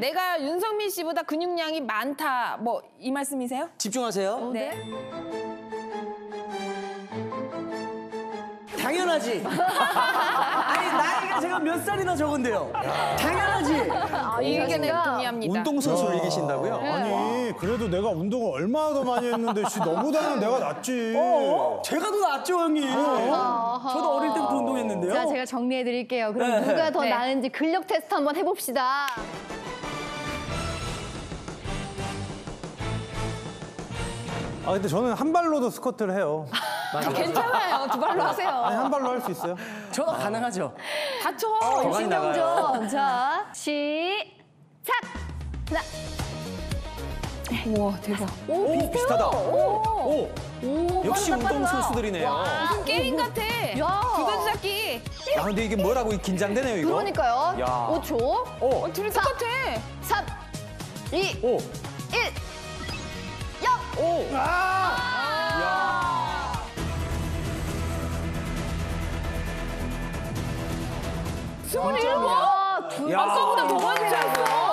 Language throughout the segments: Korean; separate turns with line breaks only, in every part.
내가 윤성민 씨보다 근육량이 많다. 뭐 이 말씀이세요?
집중하세요.
네.
당연하지. 아니 나이가 제가 몇 살이나 적은데요. 당연하지.
이 의견에 동의합니다.
운동선수를 이기신다고요?
아니 그래도 내가 운동을 얼마나 더 많이 했는데 씨 너보다는 내가 낫지.
제가 더 낫죠 형님. 저도 어릴 때부터 운동했는데요.
자, 제가 정리해드릴게요. 그럼 누가 더 나은지 근력 테스트 한번 해봅시다.
아 근데 저는 한 발로도 스쿼트를 해요.
괜찮아요. 두 발로 하세요.
아니 한 발로 할 수 있어요.
저도 가능하죠.
다쳐.
많이 나가요.
신경전. 자, 시작! 하나,
우와 대박.
오, 비슷하다. 오, 역시
빠르다,
운동
빠르다.
선수들이네요.
무슨 게임 같아. 두 잡기.
야, 근데 이게 뭐라고 긴장되네요, 이거.
그러니까요.
야.
5초.
둘이 똑같아.
3, 2,
오,
1.
오. 야. 야.
아까보다 더 많이 찼어.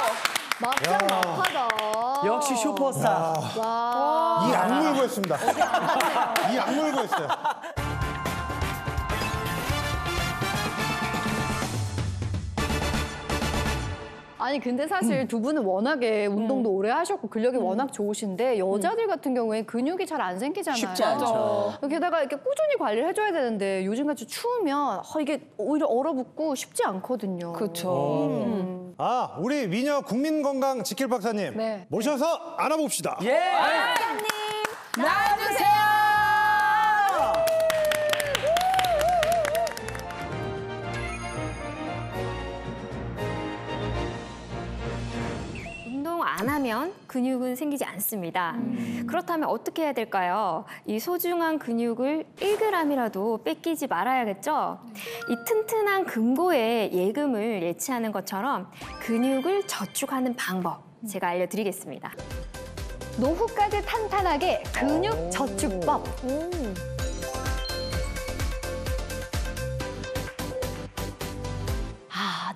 막상막하다.
역시 슈퍼스타.
와.
이 악물고 했습니다. 이 악물고 했어요.
아니 근데 사실 두 분은 워낙에 운동도 오래 하셨고 근력이 워낙 좋으신데 여자들 같은 경우에 근육이 잘 안 생기잖아요.
쉽지 않죠.
게다가 이렇게 꾸준히 관리를 해줘야 되는데 요즘같이 추우면 이게 오히려 얼어붙고 쉽지 않거든요.
그렇죠.
아 우리 미녀 국민건강 지킬 박사님
네.
모셔서 알아봅시다.
예.
나와주세요.
운동 안 하면 근육은 생기지 않습니다. 그렇다면 어떻게 해야 될까요? 이 소중한 근육을 1g이라도 뺏기지 말아야겠죠? 이 튼튼한 금고에 예금을 예치하는 것처럼 근육을 저축하는 방법 제가 알려드리겠습니다.
노후까지 탄탄하게 근육 저축법.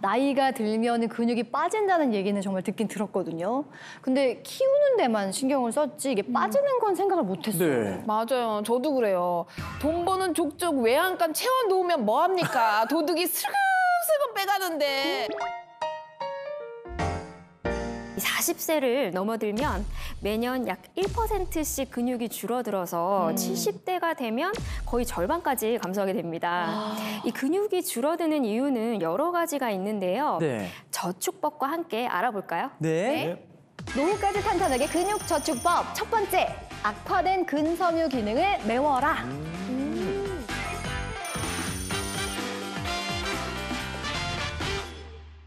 나이가 들면 근육이 빠진다는 얘기는 정말 듣긴 들었거든요. 근데 키우는 데만 신경을 썼지 이게 빠지는 건 생각을 못했어요.
네.
맞아요. 저도 그래요. 돈 버는 족족 외양간 채워놓으면 뭐합니까? 도둑이 슬금슬금 빼가는데.
40세를 넘어들면 매년 약 1%씩 근육이 줄어들어서 70대가 되면 거의 절반까지 감소하게 됩니다. 이 근육이 줄어드는 이유는 여러 가지가 있는데요.
네.
저축법과 함께 알아볼까요?
네.
노후까지 탄탄하게 근육 저축법. 첫 번째, 악화된 근섬유 기능을 메워라.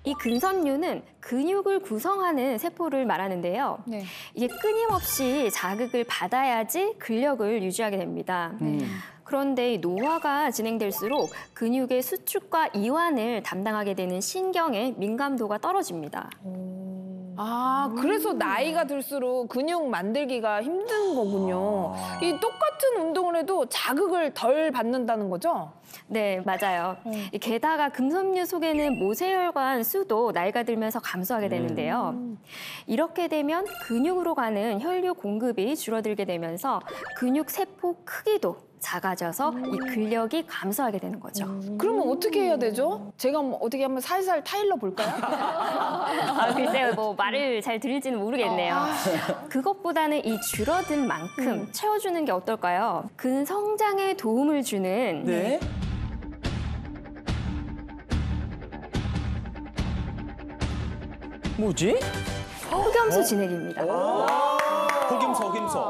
이 근섬유는 근육을 구성하는 세포를 말하는데요.
네.
이게 끊임없이 자극을 받아야지 근력을 유지하게 됩니다. 그런데 이 노화가 진행될수록 근육의 수축과 이완을 담당하게 되는 신경의 민감도가 떨어집니다.
아, 그래서 나이가 들수록 근육 만들기가 힘든 거군요. 이 똑같은 운동을 해도 자극을 덜 받는다는 거죠?
네, 맞아요. 게다가 근섬유 속에는 모세혈관 수도 나이가 들면서 감소하게 되는데요. 이렇게 되면 근육으로 가는 혈류 공급이 줄어들게 되면서 근육 세포 크기도 작아져서 이 근력이 감소하게 되는 거죠.
그러면 어떻게 해야 되죠? 제가 뭐 어떻게 한번 살살 타일러 볼까요?
아, 글쎄요, 뭐 말을 잘 들을지는 모르겠네요. 그것보다는 이 줄어든 만큼 채워주는 게 어떨까요? 근성장에 도움을 주는
네. 뭐지?
흑염소 진액입니다.
흑염소.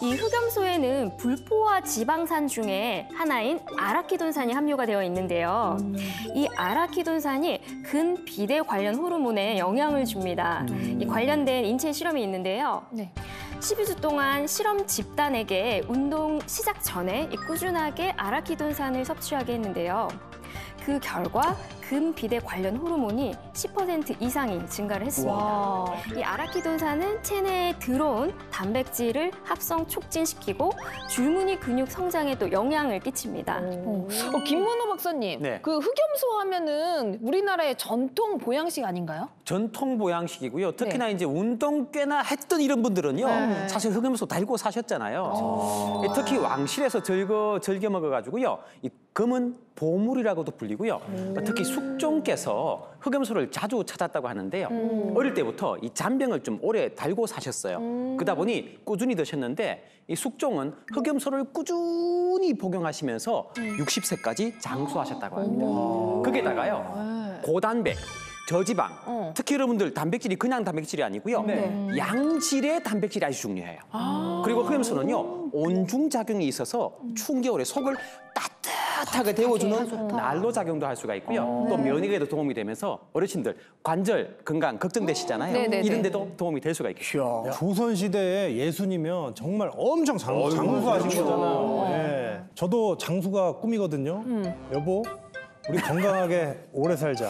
이 흑염소에는 불포화 지방산 중에 하나인 아라키돈산이 함유가 되어 있는데요. 이 아라키돈산이 근비대 관련 호르몬에 영향을 줍니다. 이 관련된 인체 실험이 있는데요.
네.
12주 동안 실험 집단에게 운동 시작 전에 꾸준하게 아라키돈산을 섭취하게 했는데요. 그 결과 금비대 관련 호르몬이 10% 이상이 증가를 했습니다.
와.
이 아라키돈산은 체내에 들어온 단백질을 합성 촉진시키고 줄무늬 근육 성장에 또 영향을 끼칩니다.
김문호 박사님,
네.
그 흑염소 하면은 우리나라의 전통 보양식 아닌가요?
전통 보양식이고요. 특히나
네.
이제 운동 꽤나 했던 이런 분들은요.
네.
사실 흑염소 달고 사셨잖아요. 특히 왕실에서 즐겨 먹어가지고요. 이 금은 보물이라고도 불리고요. 특히 숙종께서 흑염소를 자주 찾았다고 하는데요. 어릴 때부터 이 잔병을 좀 오래 달고 사셨어요. 그러다 보니 꾸준히 드셨는데 이 숙종은 흑염소를 꾸준히 복용하시면서 60세까지 장수하셨다고 합니다. 거기다가요. 고단백, 저지방, 특히 여러분들 단백질이 그냥 단백질이 아니고요. 양질의 단백질이 아주 중요해요. 그리고 흑염소는요. 온중 작용이 있어서 추운 겨울에 속을 따뜻하게 데워주는 난로 작용도 할 수가 있고요. 또 면역에도 도움이 되면서 어르신들 관절 건강 걱정되시잖아요.
네네네.
이런 데도 도움이 될 수가 있겠죠.
조선 시대에 예순이면 정말 엄청 장수하신 거잖아요. 예. 저도 장수가 꿈이거든요. 여보, 우리 건강하게 오래 살자.